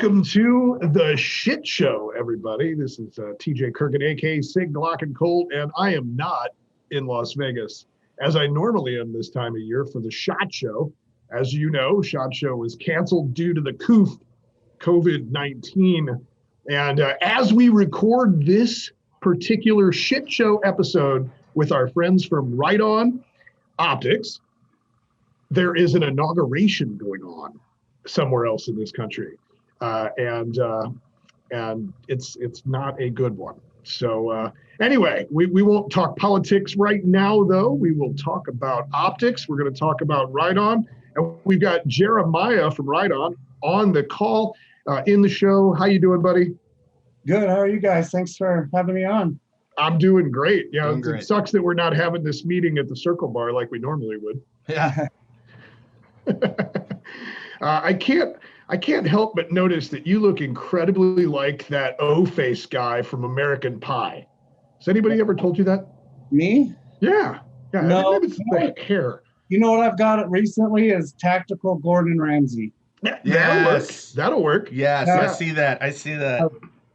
Welcome to the shit show, everybody. This is TJ Kirkin, aka Sig Glock and Colt, and I am not in Las Vegas as I normally am this time of year for the SHOT Show. As you know, SHOT Show was canceled due to the COVID-19. And as we record this particular shit show episode with our friends from Riton Optics, there is an inauguration going on somewhere else in this country. And it's not a good one. So anyway, we won't talk politics right now, though. We will talk about optics. We're going to talk about Riton. And we've got Jerimiah from Riton on the call in the show. How you doing, buddy? Good. How are you guys? Thanks for having me on. I'm doing great. Yeah, doing great. It sucks that we're not having this meeting at the Circle Bar like we normally would. Yeah. I can't help but notice that you look incredibly like that O-face guy from American Pie. Has anybody ever told you that? Me? Yeah. No. Maybe it's the hair. You know what I've got recently is Tactical Gordon Ramsay. Yes. That'll work. Yes, Yeah. I see that.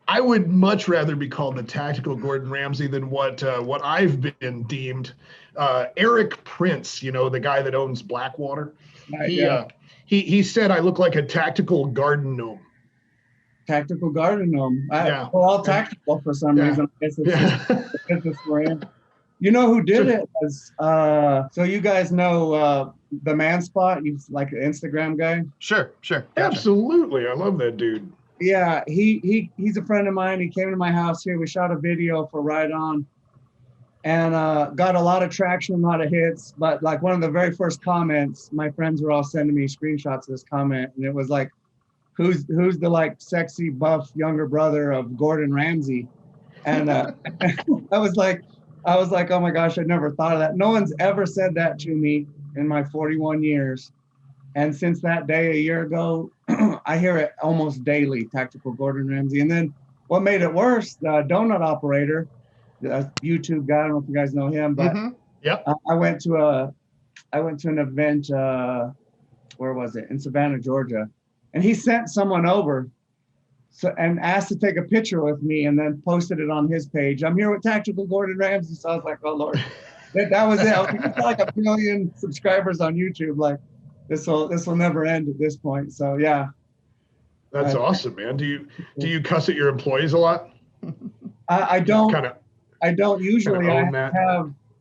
I would much rather be called the Tactical Gordon Ramsay than what I've been deemed. Eric Prince, you know, the guy that owns Blackwater. He said I look like a tactical garden gnome. Tactical garden gnome. Yeah. We're all tactical for some reason. I guess it's just we're in. You know who did it was so you guys know the Man Spot. He's like an Instagram guy. Sure. Gotcha. Absolutely. I love that dude. Yeah, he's a friend of mine. He came to my house here. We shot a video for Riton and got a lot of traction, a lot of hits. But like one of the very first comments, my friends were all sending me screenshots of this comment, and it was like, who's the like sexy buff younger brother of Gordon Ramsay? And I was like, oh my gosh, I never thought of that. No one's ever said that to me in my 41 years. And since that day a year ago, I hear it almost daily, Tactical Gordon Ramsay. And then what made it worse, the donut operator, the YouTube guy, I don't know if you guys know him, but Yep. I went to an event, where was it? In Savannah, Georgia. And he sent someone over and asked to take a picture with me and then posted it on his page. I'm here with Tactical Gordon Ramsay. So I was like, oh Lord, that was it. I was like 1 million subscribers on YouTube. Like this will never end at this point. So yeah. That's awesome, man. Do you cuss at your employees a lot? I don't usually.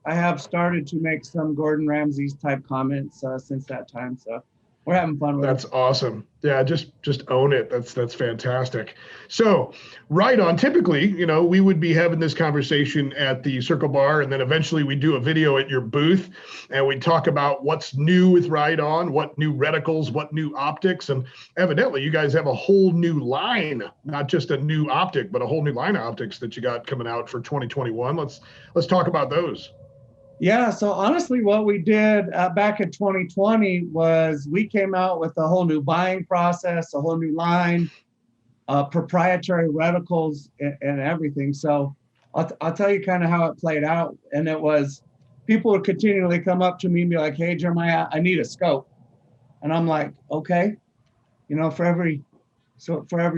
I have started to make some Gordon Ramsay's type comments since that time. So we're having fun with it. That's awesome. Yeah, just own it. That's fantastic. So Riton, typically, you know, we would be having this conversation at the Circle Bar, and then eventually we do a video at your booth, and we talk about what's new with Riton, what new reticles, what new optics, and evidently you guys have a whole new line, not just a new optic, but a whole new line of optics that you got coming out for 2021. Let's talk about those. Yeah, so honestly, what we did back in 2020 was we came out with a whole new buying process, a whole new line, proprietary reticles and everything. So I'll tell you kind of how it played out. And it was people would continually come up to me and be like, hey, Jeremiah, I need a scope. And I'm like, okay, you know, for every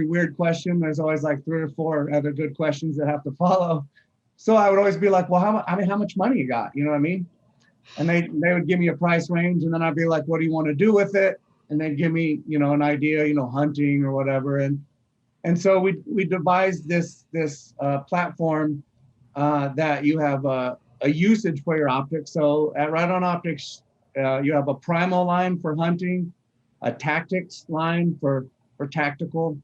weird question, there's always like 3 or 4 other good questions that have to follow. So I would always be like, well, how much money you got? You know what I mean? And they would give me a price range, and then I'd be like, what do you want to do with it? And they'd give me, you know, an idea, you know, hunting or whatever. And so we devised this platform that you have a usage for your optics. So at Riton Optics, you have a Primal line for hunting, a Tactics line for tactical,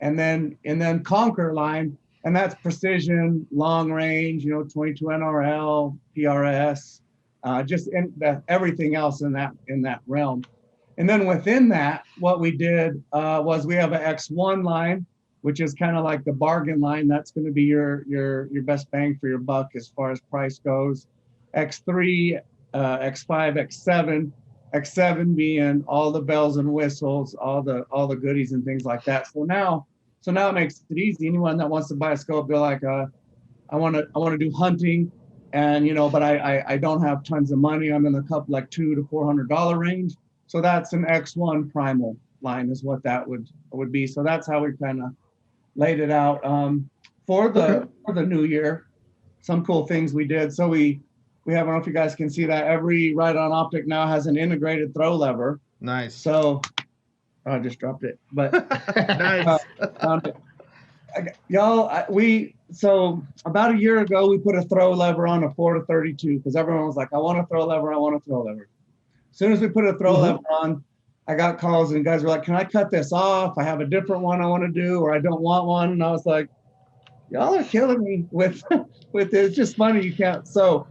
and then Conquer line. And that's precision, long range, you know, 22 NRL, PRS, just everything else in that realm. And then within that, what we did was we have an X1 line, which is kind of like the bargain line. That's going to be your best bang for your buck as far as price goes. X3, X5, X7. X7 being all the bells and whistles, all the goodies and things like that. So now it makes it easy. Anyone that wants to buy a scope, they're like, I want to do hunting, and you know, but I don't have tons of money. I'm in the couple like $200 to $400 range. So that's an X1 Primal line is what that would be. So that's how we kind of laid it out. For the new year, some cool things we did. So we have, I don't know if you guys can see that, every Riton optic now has an integrated throw lever. Nice. So I just dropped it, but Nice. So about a year ago, we put a throw lever on a 4-32 because everyone was like, I want a throw lever, I want a throw lever. As soon as we put a throw lever on, I got calls and guys were like, can I cut this off? I have a different one I want to do, or I don't want one. And I was like, y'all are killing me with this. It's just funny. You can't. So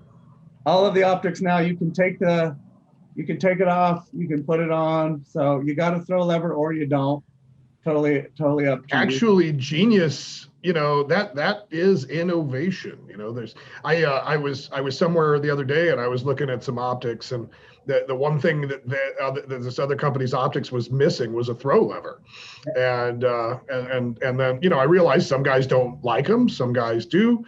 all of the optics now, you can take it off, you can put it on. So you got to throw lever or you don't. Totally up to you. Actually, genius. That is innovation. I was somewhere the other day and I was looking at some optics, and the one thing that this other company's optics was missing was a throw lever, and then I realized some guys don't like them, some guys do.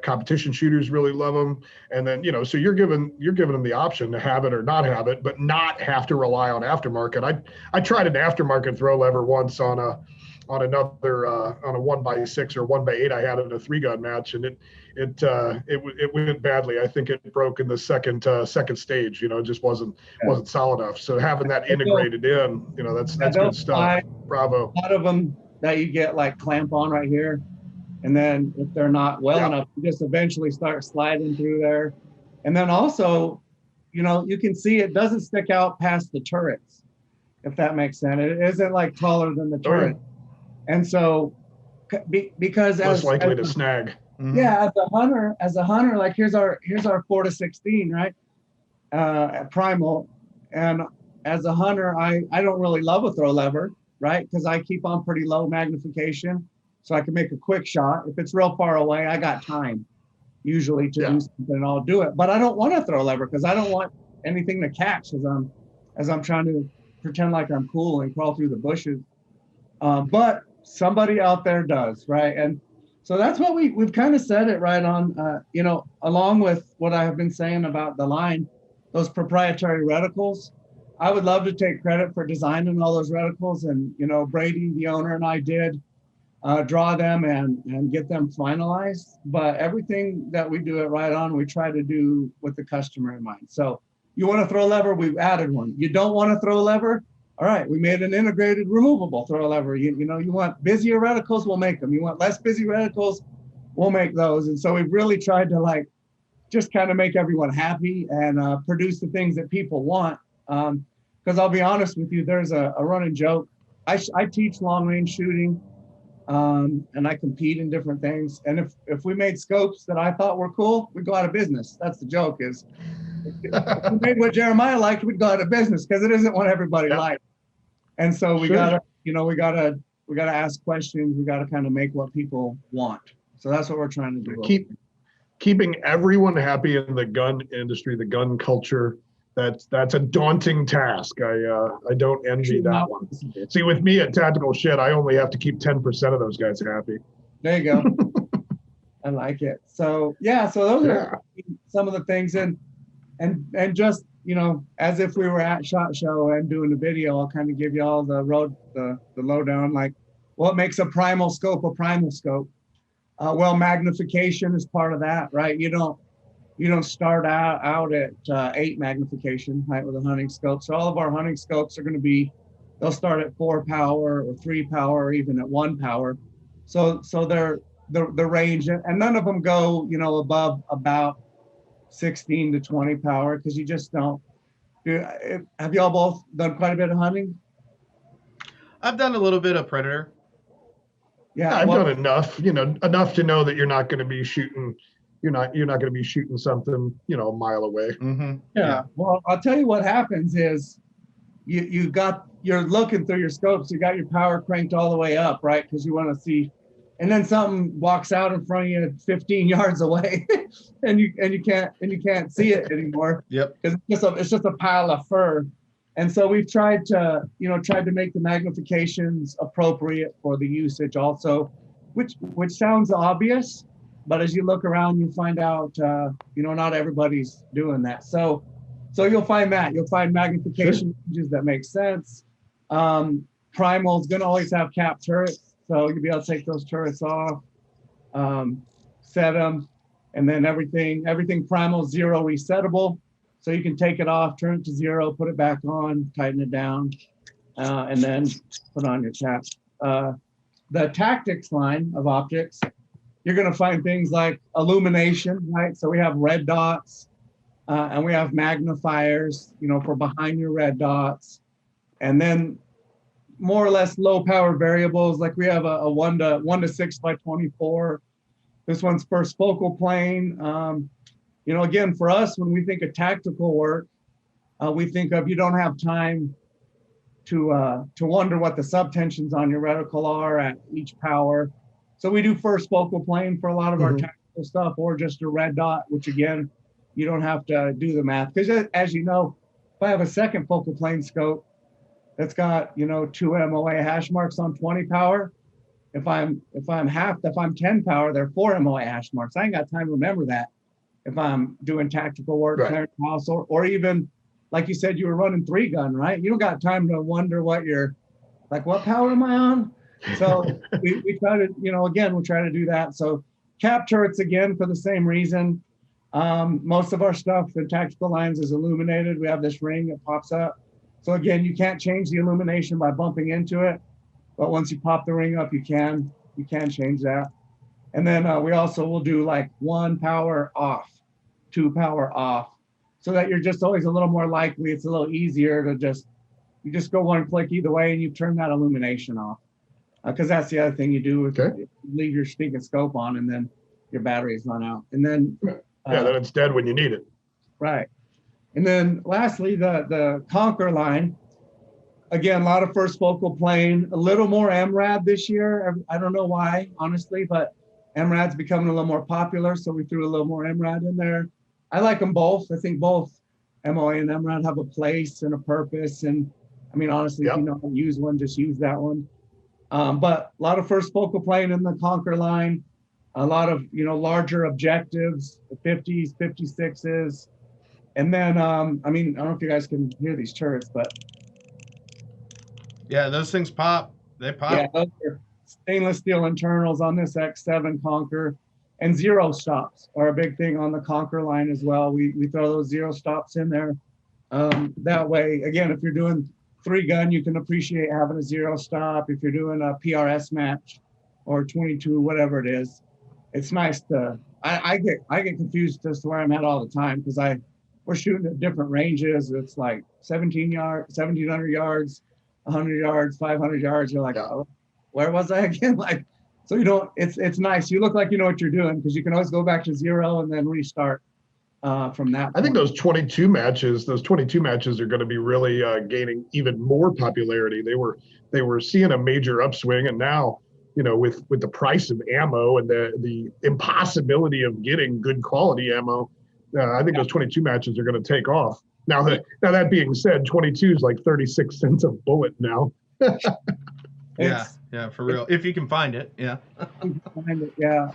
Competition shooters really love them, and then so you're giving them the option to have it or not have it, but not have to rely on aftermarket. I tried an aftermarket throw lever once on a 1x6 or 1x8 I had in a 3-gun match, and it went badly. I think it broke in the second stage. It just wasn't solid enough. So having that integrated in, that's good stuff. Bravo. A lot of them that you get like clamp on right here, and then if they're not well enough, you just eventually start sliding through there. And then also, you can see it doesn't stick out past the turrets, if that makes sense. It isn't like taller than the turret. And so, because less likely to snag. Yeah, as a hunter, like here's our 4-16, right? At Primal, and as a hunter, I don't really love a throw lever, right? Because I keep on pretty low magnification, so I can make a quick shot. If it's real far away, I got time usually to do something, and I'll do it. But I don't want to throw lever because I don't want anything to catch as I'm trying to pretend like I'm cool and crawl through the bushes. But somebody out there does, right? And so that's what we've kind of said it right on, along with what I have been saying about the line, those proprietary reticles. I would love to take credit for designing all those reticles, and Brady, the owner, and I did draw them and get them finalized. But everything that we do at Riton, we try to do with the customer in mind. So you want to throw a lever, we've added one. You don't want to throw a lever, all right, we made an integrated removable throw lever. You want busier reticles, we'll make them. You want less busy reticles, we'll make those. And so we've really tried to just kind of make everyone happy and produce the things that people want. Because I'll be honest with you, there's a running joke. I teach long range shooting, and I compete in different things. And if we made scopes that I thought were cool, we'd go out of business. That's the joke is, if we made what Jeremiah liked, we'd go out of business because it isn't what everybody likes. And so we gotta ask questions. We gotta kind of make what people want. So that's what we're trying to do. Keeping everyone happy in the gun industry, the gun culture. That's a daunting task. I don't envy that one. See, with me at TacticalSht, I only have to keep 10% of those guys happy. There you go. I like it. So those are some of the things, and just as if we were at SHOT Show and doing the video, I'll kind of give you all the lowdown, like what makes a primal scope a primal scope. Well, magnification is part of that, right? You don't start out at 8 magnification, right, with a hunting scope. So all of our hunting scopes are going to be, they'll start at 4 power or 3 power, or even at 1 power. So they're the range, and none of them go above about 16 to 20 power, because you just don't. Have y'all both done quite a bit of hunting? I've done a little bit of predator. Yeah, I've done enough, enough to know that you're not going to be shooting. You're not going to be shooting something, a mile away. Mm-hmm. Yeah. Well, I'll tell you what happens is you're looking through your scopes. You got your power cranked all the way up, right? Because you want to see. And then something walks out in front of you 15 yards away, and you can't see it anymore. Yep. Because it's just a pile of fur. And so we've tried to make the magnifications appropriate for the usage also, which sounds obvious, but as you look around, you find out not everybody's doing that. So you'll find magnification ranges that make sense. Primal is going to always have cap turrets, so you'll be able to take those turrets off, set them, and then everything Primal is 0 resettable, so you can take it off, turn it to 0, put it back on, tighten it down, and then put on your cap. The tactics line of optics, you're going to find things like illumination, right? So we have red dots, and we have magnifiers, for behind your red dots, and then more or less low power variables. Like we have a 1 to 6 by 24. This one's first focal plane. Again, for us, when we think of tactical work, we think of you don't have time to wonder what the subtensions on your reticle are at each power. So we do first focal plane for a lot of our tactical stuff, or just a red dot, which again, you don't have to do the math. Because as you know, if I have a second focal plane scope that's got 2 MOA hash marks on 20 power, if I'm 10 power, there are 4 MOA hash marks. I ain't got time to remember that if I'm doing tactical work, right. House, or even like you said, you were running 3-gun, right? You don't got time to wonder what power am I on? So we try to, again, we try to do that. So cap turrets, again, for the same reason. Most of our stuff in tactical lines is illuminated. We have this ring that pops up. So again, you can't change the illumination by bumping into it, but once you pop the ring up, you can change that. And then we also will do like 1 power off, 2 power off, so that you're just always a little more likely. It's a little easier to you just go 1 click either way, and you turn that illumination off. Because that's the other thing you do is leave your speaking scope on, and then your batteries run out. And then then it's dead when you need it. Right. And then lastly, the Conquer line. Again, a lot of first focal plane, a little more MRAD this year. I don't know why, honestly, but MRAD's becoming a little more popular, so we threw a little more MRAD in there. I like them both. I think both MOA and MRAD have a place and a purpose. And I mean, honestly, if you know how to use one, just use that one. But a lot of first focal plane in the Conquer line, a lot of, larger objectives, the 50s, 56s. And then, I don't know if you guys can hear these turrets, but. Yeah, those things pop. They pop. Yeah, those are stainless steel internals on this X7 Conquer. And 0 stops are a big thing on the Conquer line as well. We throw those 0 stops in there. That way, again, if you're doing 3-gun, you can appreciate having a 0 stop. If you're doing a PRS match or 22, whatever it is, it's nice to. I get confused as to where I'm at all the time, because we're shooting at different ranges. It's like 1,700 yards, 100 yards, 500 yards. You're like, oh, where was I again? So you don't. It's nice. You look like you know what you're doing, because you can always go back to 0 and then restart from that point. I think those 22 matches are going to be really gaining even more popularity. They were seeing a major upswing, and now, with the price of ammo and the impossibility of getting good quality ammo, I think those 22 matches are going to take off. Now that being said, 22 is like 36 cents a bullet now. Yeah, for real. If you can find it, yeah. Yeah.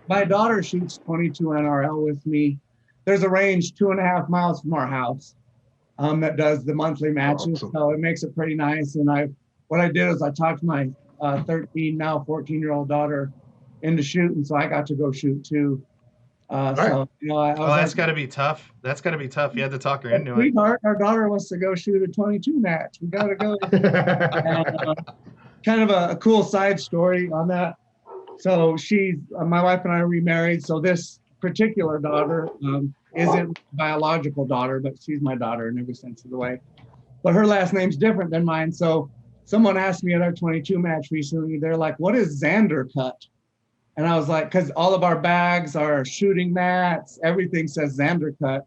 My daughter shoots 22 NRL with me. There's a range 2.5 miles from our house that does the monthly matches. Awesome. So it makes it pretty nice. And what I did is I talked my 13, now 14-year-old daughter into shooting, so I got to go shoot too. So that's got to be tough. That's got to be tough. You had to talk her into it. Our daughter wants to go shoot a 22 match. We got to go. Kind of a cool side story on that. So my wife and I are remarried. So this particular daughter isn't biological daughter, but she's my daughter in every sense of the way. But her last name's different than mine. So someone asked me at our 22 match recently, they're like, what is Xander cut? And I was like, because all of our bags, our shooting mats, everything says Xander cut.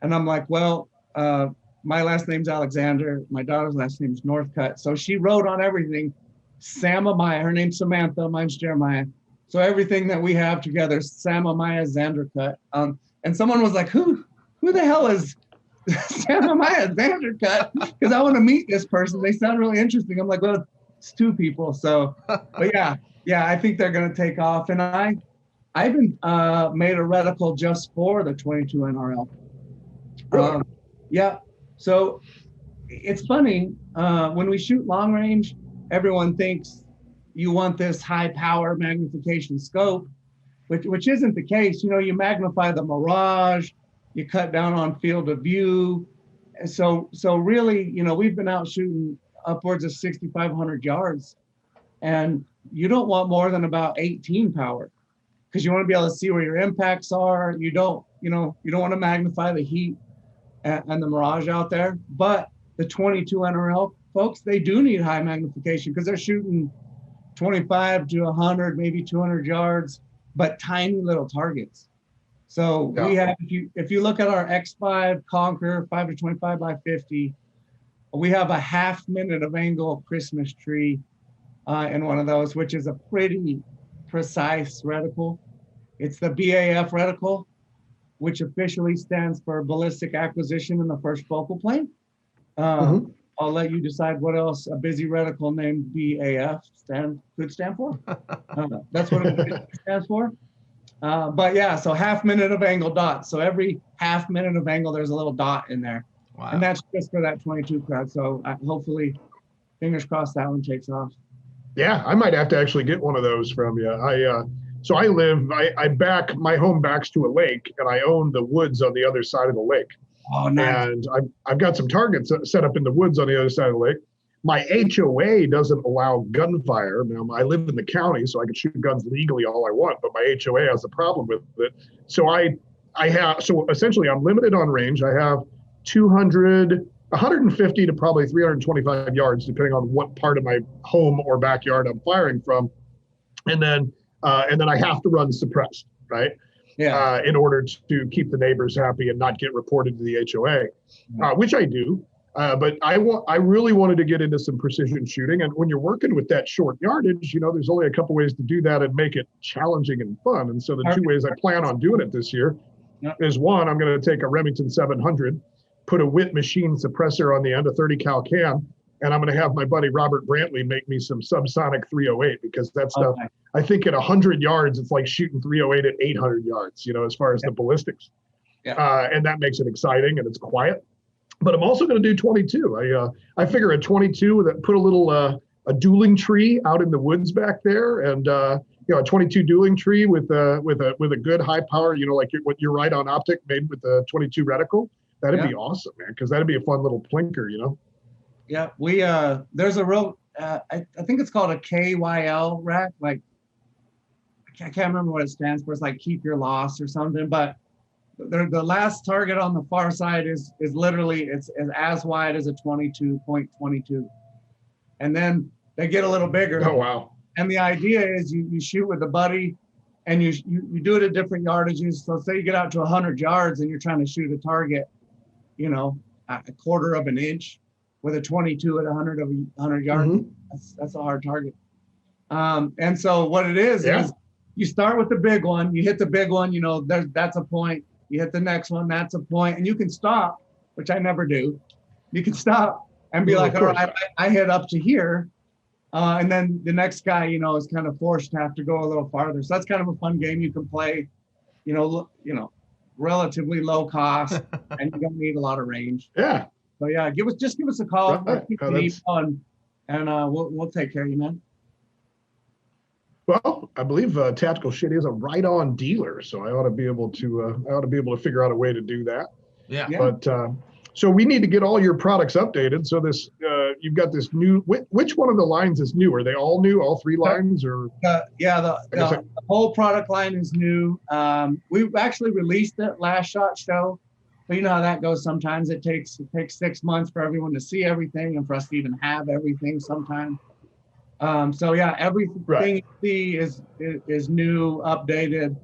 And I'm like, well, my last name's Alexander. My daughter's last name's Northcutt. So she wrote on everything, Samamiah. Her name's Samantha. Mine's Jeremiah. So everything that we have together, Samamiah Xandercutt. And someone was like, who the hell is Samamiah Xandercutt? Because I want to meet this person. They sound really interesting. I'm like, well, it's 2 people. So, but yeah, I think they're going to take off. And I even made a reticle just for the 22 NRL. Really? Yeah. So it's funny, when we shoot long range, everyone thinks you want this high power magnification scope, which isn't the case. You magnify the mirage, you cut down on field of view. And so really, we've been out shooting upwards of 6,500 yards, and you don't want more than about 18 power, because you want to be able to see where your impacts are. You don't want to magnify the heat and the mirage out there. But the 22 NRL folks, they do need high magnification because they're shooting 25 to 100, maybe 200 yards, but tiny little targets. So we have, if you look at our X5 Conquer 5 to 25 by 50, we have a half minute of angle Christmas tree in one of those, which is a pretty precise reticle. It's the BAF reticle, which officially stands for ballistic acquisition in the first focal plane. I'll let you decide what else a busy reticle named BAF could stand for. That's what it stands for. But yeah, so half minute of angle dots. So every half minute of angle, there's a little dot in there. Wow. And that's just for that 22 crowd. So hopefully, fingers crossed, that one takes off. Yeah, I might have to actually get one of those from you. My home backs to a lake, and I own the woods on the other side of the lake. Oh, nice. And I've got some targets set up in the woods on the other side of the lake. My HOA doesn't allow gunfire. Now, I live in the county, so I can shoot guns legally all I want, but my HOA has a problem with it. So so essentially I'm limited on range. I have 150 to probably 325 yards, depending on what part of my home or backyard I'm firing from. And then I have to run suppressed, right? Yeah. In order to keep the neighbors happy and not get reported to the HOA, which I do. But I really wanted to get into some precision shooting. And when you're working with that short yardage, there's only a couple ways to do that and make it challenging and fun. And so the two ways I plan on doing it this year is, one, I'm going to take a Remington 700, put a Witt machine suppressor on the end, a 30 cal cam, and I'm going to have my buddy Robert Brantley make me some subsonic 308, because that stuff, I think at 100 yards, it's like shooting 308 at 800 yards, as far as the ballistics. Yeah. And that makes it exciting, and it's quiet. But I'm also going to do 22. I figure a 22 that put a little a dueling tree out in the woods back there, and a 22 dueling tree with a good high power, like what your Riton optic made with the 22 reticle. That'd be awesome, man, because that'd be a fun little plinker, Yeah, there's a real I think it's called a KYL rack. Like, I can't remember what it stands for. It's like keep your loss or something, but the last target on the far side is literally it's as wide as a 22.22, and then they get a little bigger. Oh wow! And the idea is you shoot with a buddy, and you do it at different yardages. So say you get out to 100 yards and you're trying to shoot a target, a quarter of an inch with a 22 at 100 yards. That's a hard target. And so what it is you start with the big one, you hit the big one, that's a point. You hit the next one, that's a point, and you can stop, which I never do. You can stop and be like, all right, I hit up to here. And then the next guy, is kind of forced to have to go a little farther. So that's kind of a fun game you can play, relatively low cost, and you don't need a lot of range. Yeah. So yeah, give us a call, and we'll take care of you, man. Well, I believe Tactical Shit is a Riton dealer, so I ought to be able to figure out a way to do that. Yeah. But so we need to get all your products updated. So this you've got this new. Which one of the lines is new? Are they all new? All three lines, or? The whole product line is new. We actually released it last SHOT Show, but you know how that goes. Sometimes it takes 6 months for everyone to see everything and for us to even have everything. Sometimes. So yeah, everything you see is new, updated.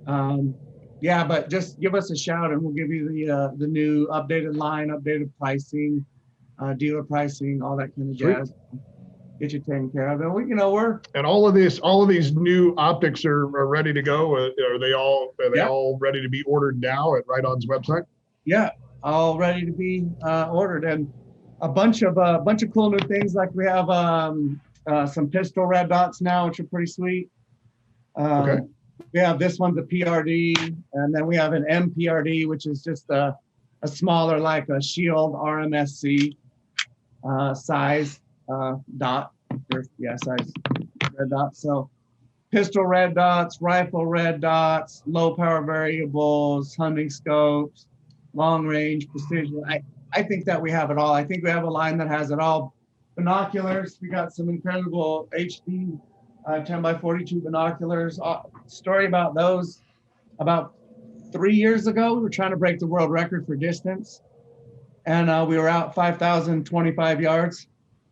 But just give us a shout and we'll give you the new updated line, updated pricing, dealer pricing, all that kind of jazz. Get you taken care of. And we're and all of these new optics are ready to go. Are they all ready to be ordered now at Riton's website? Yeah, all ready to be ordered, and a bunch of cool new things, like we have some pistol red dots now, which are pretty sweet. We have this one's a PRD, and then we have an MPRD, which is just a smaller, like a Shield RMSC size dot. Yeah, size red dots. So pistol red dots, rifle red dots, low power variables, hunting scopes, long range, precision. I think that we have it all. I think we have a line that has it all. Binoculars, we got some incredible HD 10 by 42 binoculars. Story about those, about 3 years ago, we were trying to break the world record for distance. And we were out 5,025 yards.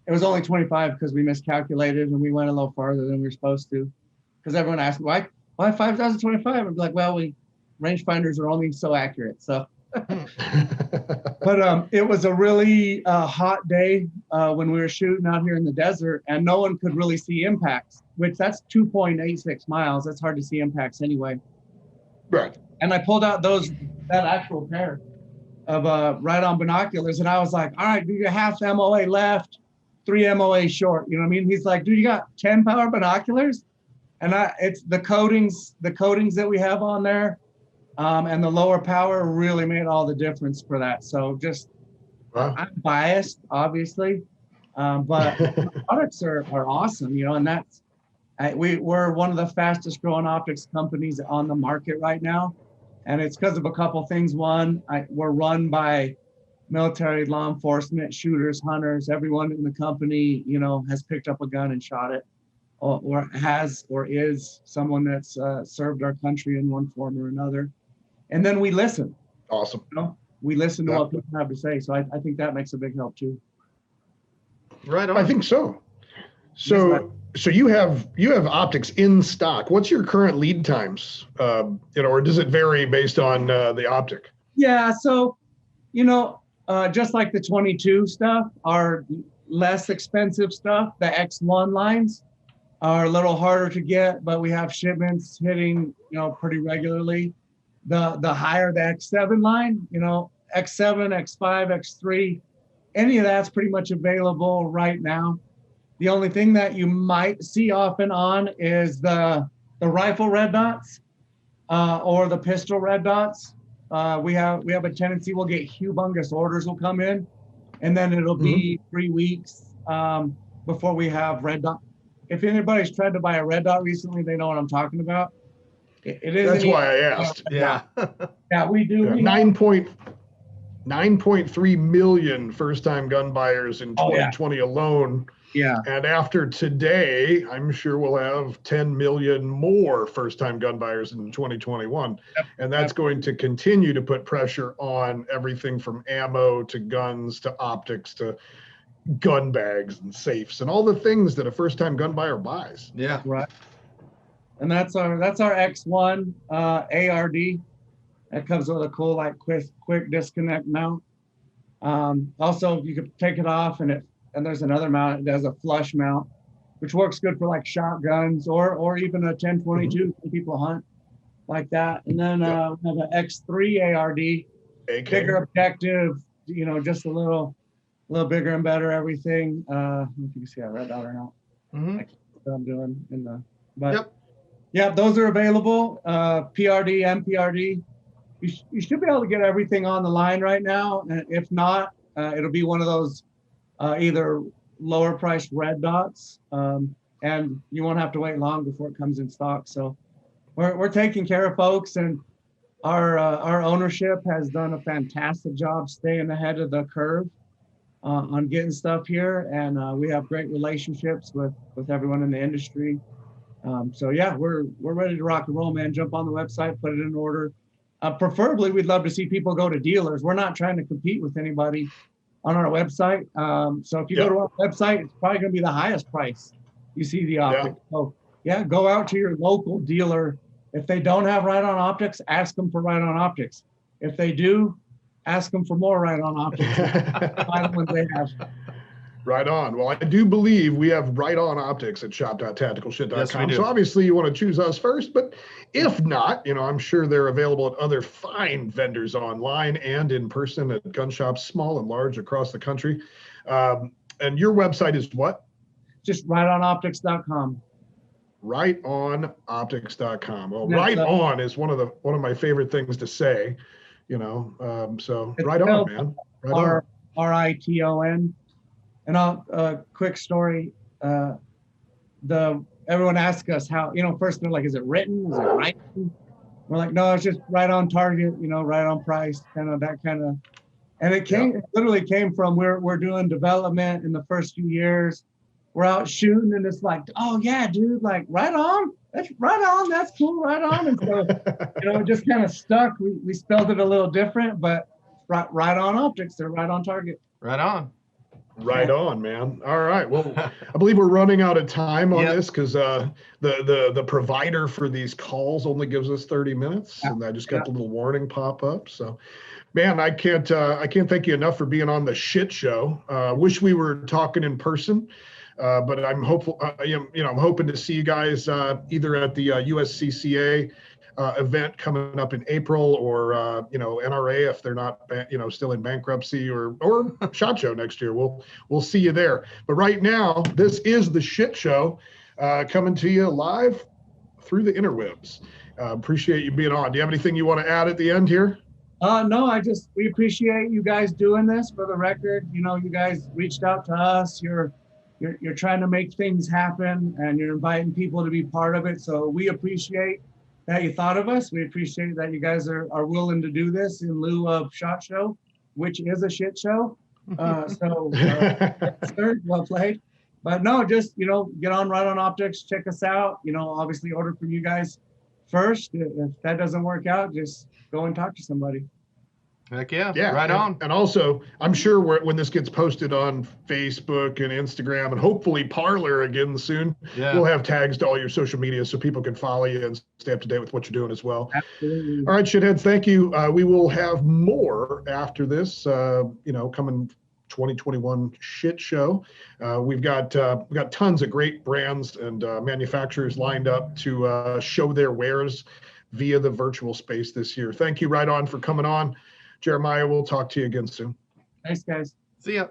It was only 25 because we miscalculated and we went a little farther than we were supposed to. Because everyone asked me, why 5,025? I'm like, well, rangefinders are only so accurate. So, but it was a really hot day when we were shooting out here in the desert, and no one could really see impacts, which that's 2.86 miles. That's hard to see impacts anyway. Right. And I pulled out that actual pair of Riton binoculars, and I was like, all right, do you half MOA left, 3 MOA short? You know what I mean? He's like, dude, you got 10 power binoculars? And it's the coatings that we have on there, and the lower power really made all the difference for that. So just, wow. I'm biased, obviously, but the products are awesome, you know, and that's, we're one of the fastest growing optics companies on the market right now. And it's because of a couple things. One, we're run by military, law enforcement, shooters, hunters. Everyone in the company, you know, has picked up a gun and shot it, or is someone that's served our country in one form or another. And then we listen. Awesome. You know? We listen to what people have to say. So I think that makes a big help too. Right on. I think so. So you have optics in stock. What's your current lead times? You know, or does it vary based on the optic? Yeah. So, you know, just like the 22 stuff, our less expensive stuff, the X1 lines are a little harder to get, but we have shipments hitting, you know, pretty regularly. The higher the X7 line, you know, X7, X5, X3, any of that's pretty much available right now. The only thing that you might see off and on is the rifle red dots or the pistol red dots. We have a tendency, we'll get humongous orders will come in, and then it'll be 3 weeks before we have red dot. If anybody's tried to buy a red dot recently, they know what I'm talking about. It is. That's why I asked. Yeah. Yeah, we do. Yeah, 9.3 million first-time gun buyers in 2020 alone. Yeah. And after today, I'm sure we'll have 10 million more first-time gun buyers in 2021. Yep. And that's going to continue to put pressure on everything from ammo to guns to optics to gun bags and safes and all the things that a first-time gun buyer buys. Yeah. Right. And that's our X1 ARD. That comes with a cool, like, quick disconnect mount. Also, you could take it off, and there's another mount. It does a flush mount, which works good for like shotguns or even a 1022. Some people hunt like that. And then we have an X3 ARD, bigger objective. You know, just a little bigger and better everything. I don't know if you can see that red dot or not. Like what I'm doing in the. But yeah, those are available. PRD, MPRD. You should be able to get everything on the line right now. And if not, it'll be one of those either lower priced red dots, and you won't have to wait long before it comes in stock. So we're taking care of folks, and our ownership has done a fantastic job staying ahead of the curve on getting stuff here. And we have great relationships with everyone in the industry. So yeah, we're ready to rock and roll, man. Jump on the website, put it in order. Preferably, we'd love to see people go to dealers. We're not trying to compete with anybody on our website. So if you go to our website, it's probably going to be the highest price you see the optic. So yeah, go out to your local dealer. If they don't have Riton optics, ask them for Riton optics. If they do, ask them for more Riton optics. Find the ones they have. Right on. Well, I do believe we have Riton optics at shop.TacticalSht.com. Yes, we do. So obviously you want to choose us first, but if not, you know, I'm sure they're available at other fine vendors online and in person at gun shops, small and large, across the country. And your website is what? Just ritonoptics.com. Ritonoptics.com. Well, right on is one of my favorite things to say, you know. So right on, man. Right on. RITON. And quick story. everyone asks us how, first they're like, is it written? Is it writing? We're like, no, it's just right on target, right on price, kind of that kind of. And it literally came from we're doing development in the first few years. We're out shooting and it's like, oh yeah, dude, like right on. That's right on. That's cool. Right on. And so, it just kind of stuck. We spelled it a little different, but right on optics. They're right on target. Right on. Right on, man. All right. Well, I believe we're running out of time on this because the provider for these calls only gives us 30 minutes, and I just got the little warning pop up. So, man, I can't thank you enough for being on the shit show. Wish we were talking in person, but I'm hopeful. I'm hoping to see you guys either at the USCCA event coming up in April, or NRA if they're not still in bankruptcy, or SHOT Show next year. We'll see you there. But right now, this is the shit show coming to you live through the interwebs. Appreciate you being on. Do you have anything you want to add at the end here? No, we appreciate you guys doing this. For the record, you guys reached out to us. You're trying to make things happen, and you're inviting people to be part of it. So we appreciate that you thought of us. We appreciate that you guys are willing to do this in lieu of SHOT Show, which is a shit show. Sir, well played. But no, just, get on Right On Optics, check us out, obviously order from you guys first. If that doesn't work out, just go and talk to somebody. Heck yeah, right on. And also, I'm sure when this gets posted on Facebook and Instagram and hopefully Parler again soon, we'll have tags to all your social media so people can follow you and stay up to date with what you're doing as well. Absolutely. All right, shitheads, thank you. We will have more after this, coming 2021 shit show. We've got tons of great brands and manufacturers lined up to show their wares via the virtual space this year. Thank you, Right On, for coming on. Jeremiah, we'll talk to you again soon. Thanks, guys. See ya.